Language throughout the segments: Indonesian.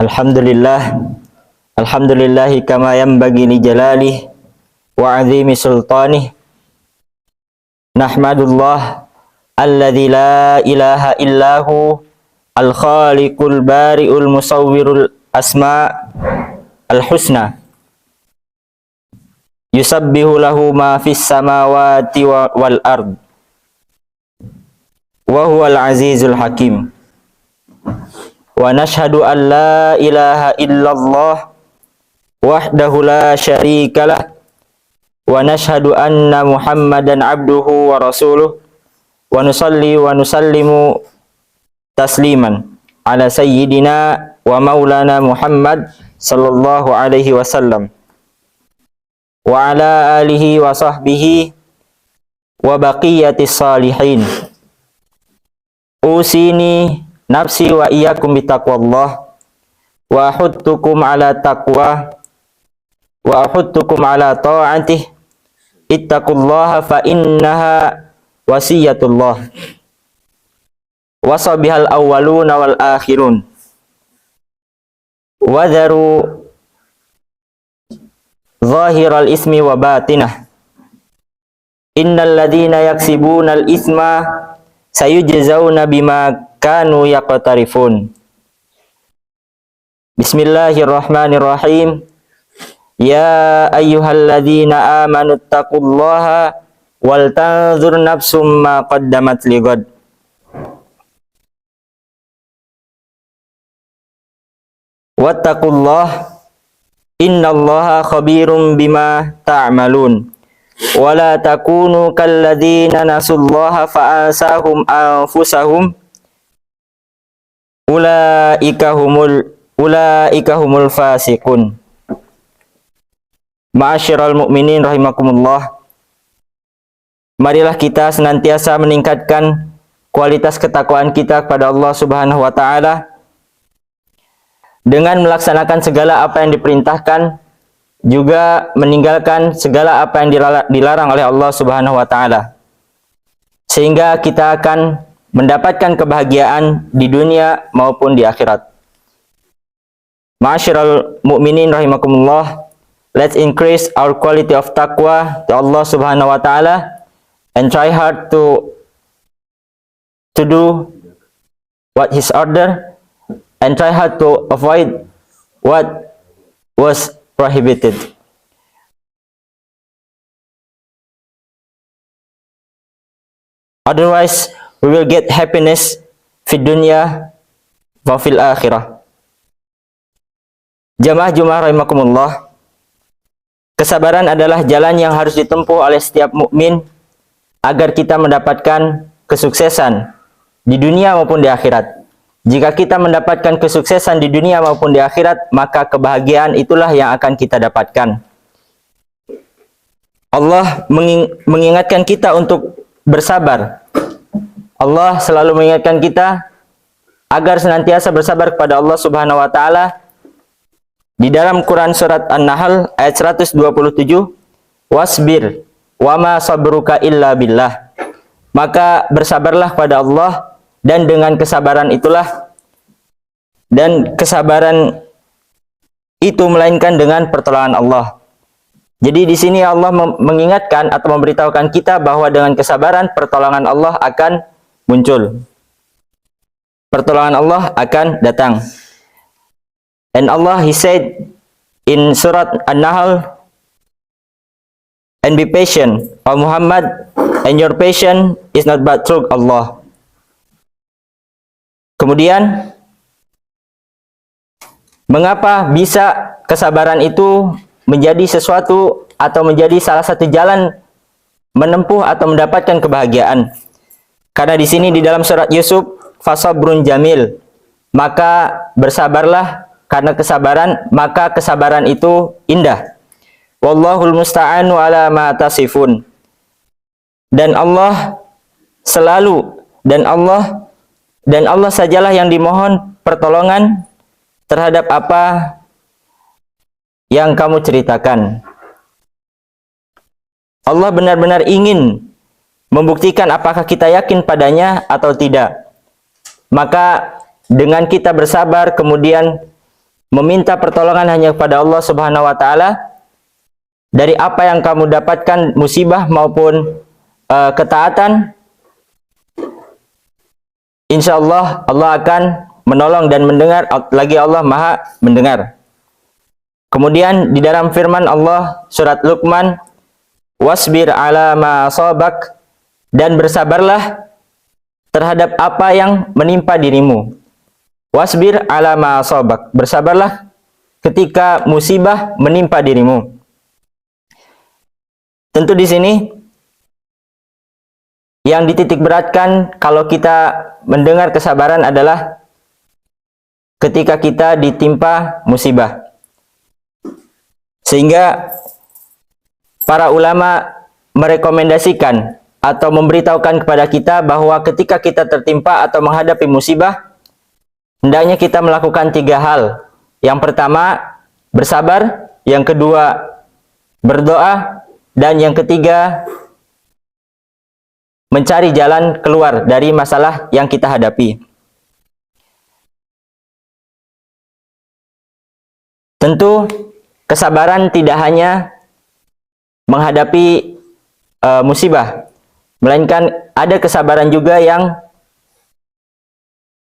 Alhamdulillah, alhamdulillahi kama yanbaghi li jalalihi wa 'azimi sultanih. Nahmadullah alladzi la ilaha illahu al-khaliqul bari'ul musawwirul asma' al-husna. Yusabbihu lahu ma fis samawati wal ard. Wa huwal azizul hakim. Wa nashhadu an la ilaha illallah wahdahu la syarikalah wa nashhadu anna Muhammadan abduhu wa rasuluh wa nusalli wa nusallimu tasliman ala sayyidina wa maulana Muhammad sallallahu alaihi wasallam wa ala alihi wa sahbihi wa baqiyatis salihin. Usini nafsi wa iyyakum bitaqwallah wa ahudtukum ala taqwa wa ahudtukum ala ta'atih. Ittaqullaha fa innaha wasiyatullah. Wasabihal awwaluna wal akhirun. Wadharu zahiral ismi wa batinah. Innal ladhina yaksibuna al isma sayujzauna bima kanu yaqtarifun. Bismillahirrahmanirrahim. Ya ayyuhalladzina amanu taqullaha wal tanzur nafsum ma qaddamat lighad. Wattaqullah innallaha khabirum bima ta'malun. Wala takunu kalladzina nasullaha fa'asahum anfusahum. Ulaika humul fasiqun. Ma'asyiral mu'minin rahimakumullah. Marilah kita senantiasa meningkatkan kualitas ketakwaan kita kepada Allah Subhanahu wa taala dengan melaksanakan segala apa yang diperintahkan, juga meninggalkan segala apa yang dilarang oleh Allah Subhanahu wa taala. Sehingga kita akan mendapatkan kebahagiaan di dunia maupun di akhirat. Ma'asyiral mu'minin rahimakumullah. Let's increase our quality of taqwa to Allah Subhanahu wa taala and try hard to do what His order and try hard to avoid what was prohibited. Otherwise, we will get happiness fi dunya wa fil akhirah. Jamaah Jumat rahimakumullah. Kesabaran adalah jalan yang harus ditempuh oleh setiap mukmin agar kita mendapatkan kesuksesan di dunia maupun di akhirat. Jika kita mendapatkan kesuksesan di dunia maupun di akhirat, maka kebahagiaan itulah yang akan kita dapatkan. Allah mengingatkan kita untuk bersabar. Allah selalu mengingatkan kita agar senantiasa bersabar kepada Allah Subhanahu wa taala. Di dalam Quran surat An-Nahl ayat 127, wasbir wama sabruka illa billah. Maka bersabarlah pada Allah, dan dengan kesabaran itulah, dan kesabaran itu melainkan dengan pertolongan Allah. Jadi di sini Allah mengingatkan atau memberitahukan kita bahwa dengan kesabaran pertolongan Allah akan muncul. Pertolongan Allah akan datang. And Allah, He said in Surat An-Nahl, and be patient, O Muhammad, and your patience is not but through Allah. Kemudian, mengapa bisa kesabaran itu menjadi sesuatu atau menjadi salah satu jalan menempuh atau mendapatkan kebahagiaan? Karena di sini di dalam surat Yusuf, fasabrun jamil, maka bersabarlah karena kesabaran, maka kesabaran itu indah. Wallahul musta'anu ala ma tasifun. Dan Allah selalu, dan Allah sajalah yang dimohon pertolongan terhadap apa yang kamu ceritakan. Allah benar-benar ingin membuktikan apakah kita yakin padanya atau tidak. Maka dengan kita bersabar, kemudian meminta pertolongan hanya kepada Allah Subhanahu wa taala dari apa yang kamu dapatkan musibah maupun ketaatan, insya Allah Allah akan menolong dan mendengar, lagi Allah Maha mendengar. Kemudian di dalam firman Allah surat Luqman, wasbir ala ma asabak, dan bersabarlah terhadap apa yang menimpa dirimu. Wasbir ala ma asabak, bersabarlah ketika musibah menimpa dirimu. Tentu di sini yang dititik beratkan kalau kita mendengar kesabaran adalah ketika kita ditimpa musibah. Sehingga para ulama merekomendasikan atau memberitahukan kepada kita bahwa ketika kita tertimpa atau menghadapi musibah, hendaknya kita melakukan 3 hal. Yang pertama, bersabar. Yang kedua, berdoa. Dan yang ketiga, mencari jalan keluar dari masalah yang kita hadapi. Tentu, kesabaran tidak hanya menghadapi musibah, melainkan ada kesabaran juga yang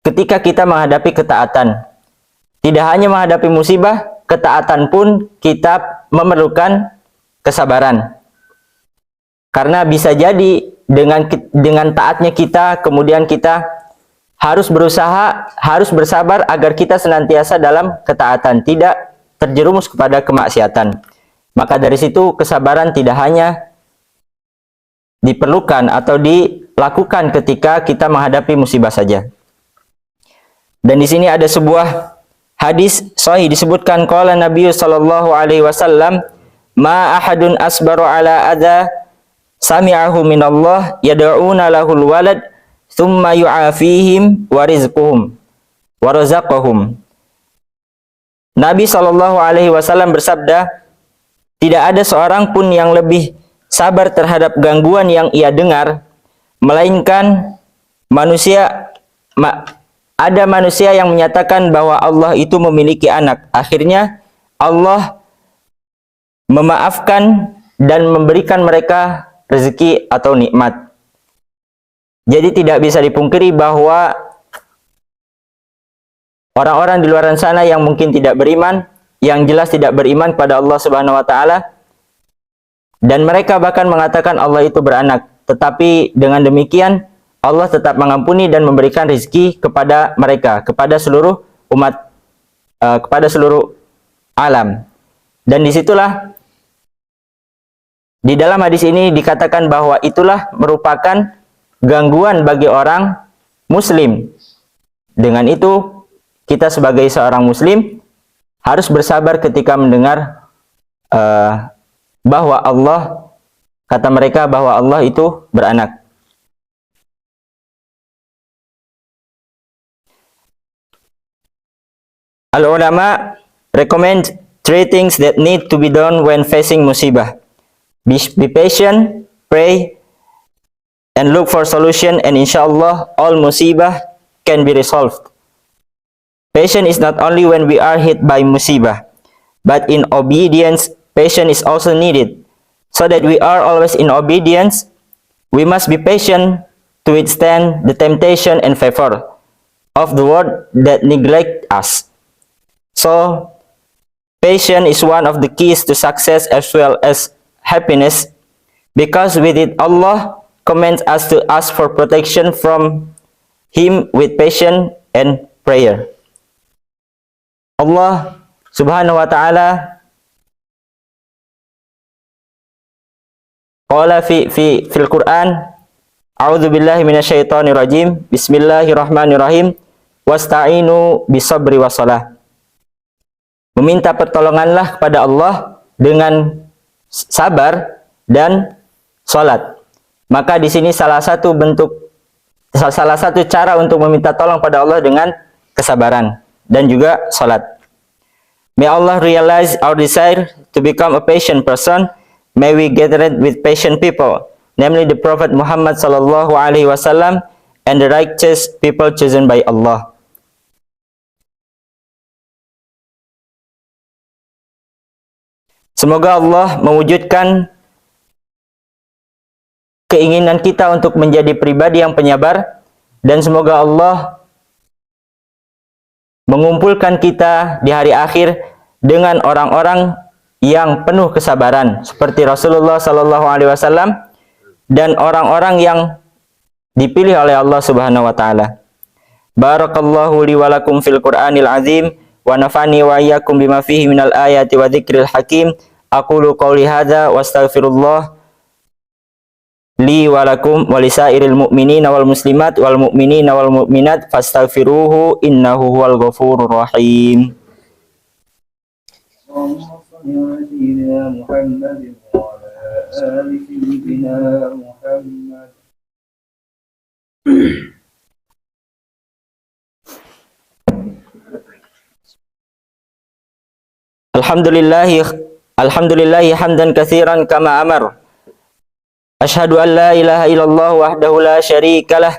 ketika kita menghadapi ketaatan. Tidak hanya menghadapi musibah, ketaatan pun kita memerlukan kesabaran. Karena bisa jadi dengan taatnya kita, kemudian kita harus berusaha, harus bersabar agar kita senantiasa dalam ketaatan, tidak terjerumus kepada kemaksiatan. Maka dari situ kesabaran tidak hanya diperlukan atau dilakukan ketika kita menghadapi musibah saja. Dan di sini ada sebuah hadis sahih disebutkan qala Nabi sallallahu alaihi wasallam, ma ahadun asbaru ala adza sami'ahu minallah yad'una lahul walad thumma yu'afihim wa rizquhum wa razaqahum. Nabi sallallahu alaihi wasallam bersabda, tidak ada seorang pun yang lebih sabar terhadap gangguan yang ia dengar, melainkan ada manusia yang menyatakan bahwa Allah itu memiliki anak. Akhirnya Allah memaafkan dan memberikan mereka rezeki atau nikmat. Jadi tidak bisa dipungkiri bahwa orang-orang di luar sana yang mungkin tidak beriman, yang jelas tidak beriman kepada Allah Subhanahu wa taala, dan mereka bahkan mengatakan Allah itu beranak. Tetapi dengan demikian Allah tetap mengampuni dan memberikan rezeki kepada mereka, kepada seluruh umat, kepada seluruh alam. Dan disitulah di dalam hadis ini dikatakan bahwa itulah merupakan gangguan bagi orang muslim. Dengan itu kita sebagai seorang muslim harus bersabar ketika mendengar bahwa Allah, kata mereka bahwa Allah itu beranak. Al-ulama recommend 3 things that need to be done when facing musibah. Be patient, pray, and look for solution, and inshallah all musibah can be resolved. Patience is not only when we are hit by musibah, but in obedience, patience is also needed. So that we are always in obedience, we must be patient to withstand the temptation and favor of the world that neglect us. So, patience is one of the keys to success as well as happiness, because with it Allah commands us to ask for protection from Him with patience and prayer. Allah Subhanahu wa ta'ala qala fil Quran, a'udzu billahi minasyaitonir rajim, bismillahirrahmanirrahim, wasta'inu bisabri wassalah. Meminta pertolonganlah kepada Allah dengan sabar dan salat. Maka di sini salah satu cara untuk meminta tolong pada Allah dengan kesabaran dan juga salat. May Allah realize our desire to become a patient person. May we gather with patient people, namely the Prophet Muhammad sallallahu alaihi wasallam and the righteous people chosen by Allah. Semoga Allah mewujudkan keinginan kita untuk menjadi pribadi yang penyabar, dan semoga Allah mengumpulkan kita di hari akhir dengan orang-orang yang penuh kesabaran seperti Rasulullah sallallahu alaihi wasallam dan orang-orang yang dipilih oleh Allah Subhanahu wa taala. Barakallahu li wa lakum fil Qur'anil azim wa nafani wa iyyakum bima fihi minal ayati wa dzikril hakim. Aqulu qouli hadza wa astaghfirullah li wa lakum wa lisairil mu'minina wal muslimat wal mu'minina wal mu'minat fastaghfiruhu innahu huwal ghafurur rahim. Allahumma shalli ala sayyidina Muhammadin wa ala ali sayyidina Muhammad. Alhamdulillahi hamdan katsiran kama amar. Asyhadu an la ilaha illallah wahdahu la syarikalah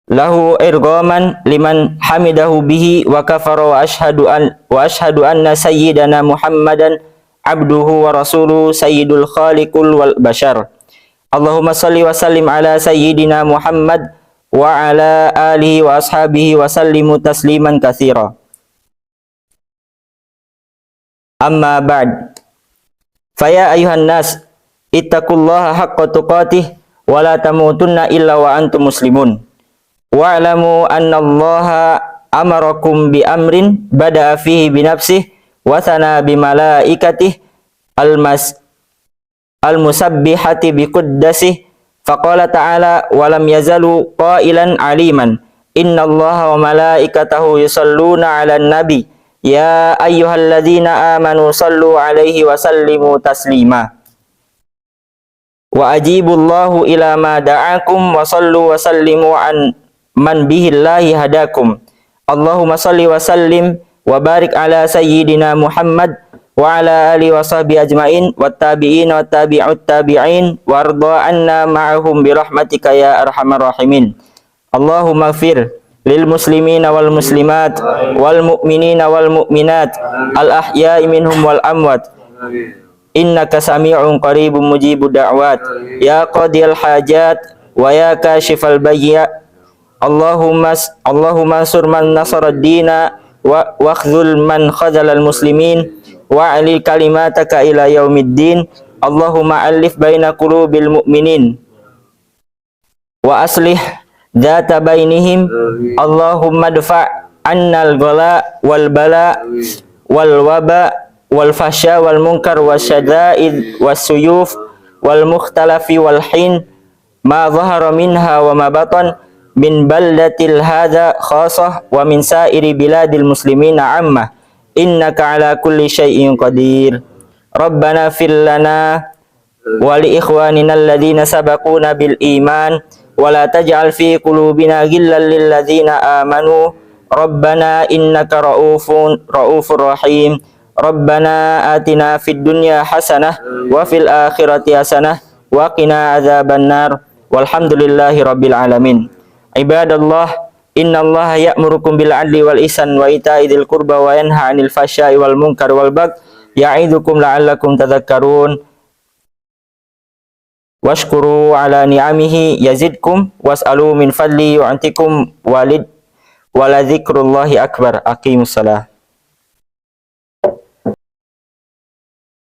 lahu irghaman liman hamidahu bihi wa kafara wa asyhadu anna sayyidana Muhammadan abduhu wa rasuluhu sayyidul khaliqul wal bashar. Allahumma shalli wa sallim ala sayyidina Muhammad wa ala alihi wa ashabihi wa sallimu tasliman katsira. Amma ba'd. Faya ayuhan nas ittaqullaha haqqa tuqatih wa la tamutunna illa wa antum muslimun. Wa'lamu anna Allaha amarakum bi amrin bada'a fihi bi nafsihi wa thana bi malaikatihi al-musabbihati bi quddasihi faqala ta'ala wa lam yazalu qailan aliman inna Allaha wa malaikatahu yusalluna 'alan nabi ya ayyuhalladzina amanu sallu 'alaihi wa sallimu taslima. Wa ajibullahu ila ma da'akum wa sallu wa sallimu an man bihillahi hadakum. Allahumma salli wa sallim wa barik ala sayyidina Muhammad wa ala alihi wa sahbihi ajmain wa tabi'in wa tabi'ut tabi'in warda anna ma'ahum birahmatika ya arhamar rahimin. Allahumma ighfir lil muslimina wal muslimat wal mu'minina wal mu'minat al ahya'i minhum wal amwat. Innaka sami'un qaribun mujibud da'wat ya qadiyal hajat wa ya kashifal bayya. Allahumma ansur man nasara ad-dina wa khzul man khazala al-muslimin wa ali kalimataka ila yaumiddin. Allahumma alif baina qulubil mu'minin wa aslih dzata bainihim. Allahumma dfa' annal ghala wal bala wal waba wal fahsya wal munkar wasyada'id wasyuyuf wal mukhtalafi wal hin ma zahara minha wa ma batan min baldatil hadha khasah wa min sairi biladil muslimina ammah. Innaka ala kulli syai'in qadir. Rabbana fil lana wa li ikhwanina alladhina sabaquna bil iman wa la taj'al fi qulubina ghillan lil ladzina amanu. Rabbana innaka raufur rahim. Rabbana atina fid dunya hasanah wa fil akhirati hasanah wa qina adzabannar. Walhamdulillahi rabbil alamin. Ibadallah, innallaha ya'murukum bil 'adli wal ihsan wa ita'i dzil qurba wa yanha 'anil fahsya'i wal munkar wal baghi ya'idukum la'allakum tadhakkarun. Washkuru 'ala ni'amihi yazidkum was'alu min fadli yu'tikum wa la dzikrullahi akbar. Aqimussalah.